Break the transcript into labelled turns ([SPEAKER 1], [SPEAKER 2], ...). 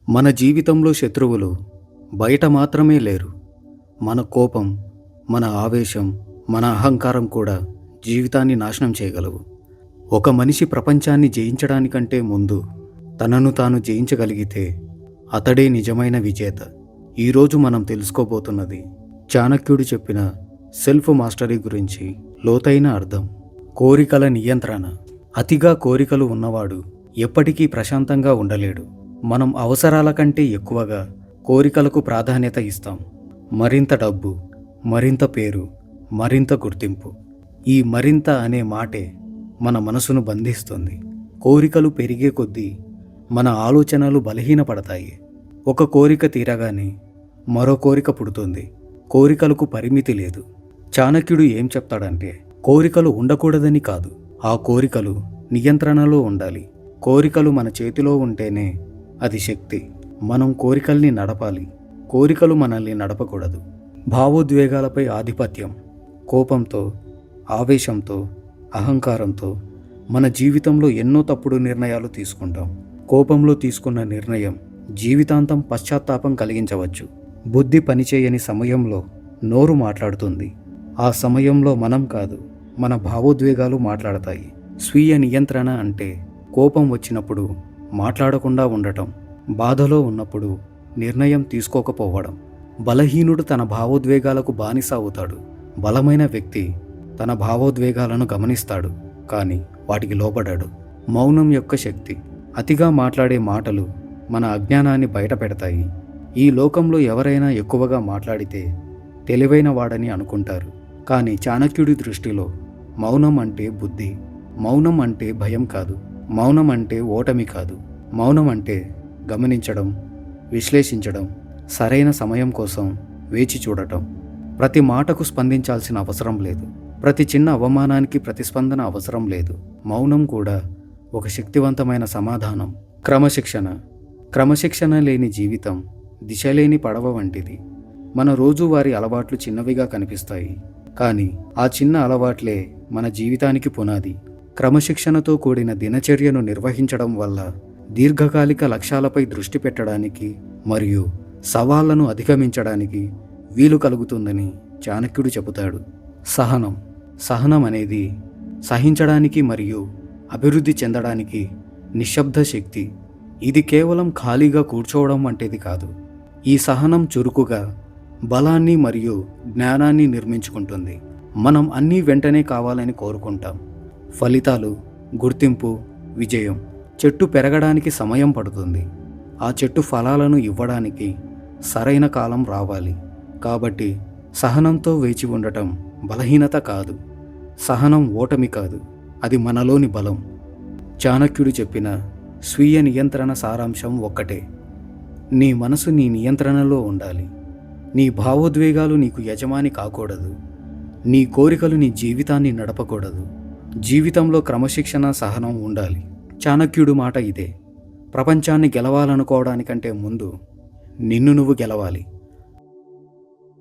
[SPEAKER 1] మన జీవితంలో శత్రువులు బయట మాత్రమే లేరు. మన కోపం, మన ఆవేశం, మన అహంకారం కూడా జీవితాన్ని నాశనం చేయగలవు. ఒక మనిషి ప్రపంచాన్ని జయించడానికంటే ముందు తనను తాను జయించగలిగితే అతడే నిజమైన విజేత. ఈరోజు మనం తెలుసుకోబోతున్నది చాణక్యుడు చెప్పిన సెల్ఫ్ మాస్టరీ గురించి లోతైన అర్థం. కోరికల నియంత్రణ. అతిగా కోరికలు ఉన్నవాడు ఎప్పటికీ ప్రశాంతంగా ఉండలేడు. మనం అవసరాల కంటే ఎక్కువగా కోరికలకు ప్రాధాన్యత ఇస్తాం. మరింత డబ్బు, మరింత పేరు, మరింత గుర్తింపు. ఈ మరింత అనే మాటే మన మనసును బంధిస్తుంది. కోరికలు పెరిగే కొద్దీ మన ఆలోచనలు బలహీనపడతాయి. ఒక కోరిక తీరగానే మరో కోరిక పుడుతుంది. కోరికలకు పరిమితి లేదు. చాణక్యుడు ఏం చెప్తాడంటే, కోరికలు ఉండకూడదని కాదు, ఆ కోరికలు నియంత్రణలో ఉండాలి. కోరికలు మన చేతిలో ఉంటేనే అది శక్తి. మనం కోరికల్ని నడపాలి, కోరికలు మనల్ని నడపకూడదు. భావోద్వేగాలపై ఆధిపత్యం. కోపంతో, ఆవేశంతో, అహంకారంతో మన జీవితంలో ఎన్నో తప్పుడు నిర్ణయాలు తీసుకుంటాం. కోపంలో తీసుకున్న నిర్ణయం జీవితాంతం పశ్చాత్తాపం కలిగించవచ్చు. బుద్ధి పనిచేయని సమయంలో నోరు మాట్లాడుతుంది. ఆ సమయంలో మనం కాదు, మన భావోద్వేగాలు మాట్లాడతాయి. స్వీయ నియంత్రణ అంటే కోపం వచ్చినప్పుడు మాట్లాడకుండా ఉండటం, బాధలో ఉన్నప్పుడు నిర్ణయం తీసుకోకపోవడం. బలహీనుడు తన భావోద్వేగాలకు బానిస అవుతాడు. బలమైన వ్యక్తి తన భావోద్వేగాలను గమనిస్తాడు, కానీ వాటికి లోబడాడు. మౌనం యొక్క శక్తి. అతిగా మాట్లాడే మాటలు మన అజ్ఞానాన్ని బయటపెడతాయి. ఈ లోకంలో ఎవరైనా ఎక్కువగా మాట్లాడితే తెలివైన వాడని అనుకుంటారు, కానీ చాణక్యుడి దృష్టిలో మౌనం అంటే బుద్ధి. మౌనం అంటే భయం కాదు, మౌనం అంటే ఓటమి కాదు. మౌనం అంటే గమనించడం, విశ్లేషించడం, సరైన సమయం కోసం వేచి చూడటం. ప్రతి మాటకు స్పందించాల్సిన అవసరం లేదు. ప్రతి చిన్న అవమానానికి ప్రతిస్పందన అవసరం లేదు. మౌనం కూడా ఒక శక్తివంతమైన సమాధానం. క్రమశిక్షణ. క్రమశిక్షణ లేని జీవితం దిశలేని పడవ వంటిది. మన రోజువారీ అలవాట్లు చిన్నవిగా కనిపిస్తాయి, కానీ ఆ చిన్న అలవాట్లే మన జీవితానికి పునాది. క్రమశిక్షణతో కూడిన దినచర్యను నిర్వహించడం వల్ల దీర్ఘకాలిక లక్ష్యాలపై దృష్టి పెట్టడానికి మరియు సవాళ్లను అధిగమించడానికి వీలు కలుగుతుందని చాణక్యుడు చెబుతాడు. సహనం. సహనం అనేది సహించడానికి మరియు అభివృద్ధి చెందడానికి నిశ్శబ్ద శక్తి. ఇది కేవలం ఖాళీగా కూర్చోవడం వంటిది కాదు. ఈ సహనం చురుకుగా బలాన్ని మరియు జ్ఞానాన్ని నిర్మించుకుంటుంది. మనం అన్నీ వెంటనే కావాలని కోరుకుంటాం. ఫలితాలు, గుర్తింపు, విజయం. చెట్టు పెరగడానికి సమయం పడుతుంది. ఆ చెట్టు ఫలాలను ఇవ్వడానికి సరైన కాలం రావాలి. కాబట్టి సహనంతో వేచి ఉండటం బలహీనత కాదు, సహనం ఓటమి కాదు, అది మనలోని బలం. చాణక్యుడు చెప్పిన స్వీయ నియంత్రణ సారాంశం ఒక్కటే: నీ మనసు నీ నియంత్రణలో ఉండాలి. నీ భావోద్వేగాలు నీకు యజమాని కాకూడదు. నీ కోరికలు నీ జీవితాన్ని నడపకూడదు. జీవితంలో క్రమశిక్షణ, సహనం ఉండాలి. చాణక్యుడు మాట ఇదే. ప్రపంచాన్ని గెలవాలనుకోవడానికంటే ముందు నిన్ను నువ్వు గెలవాలి.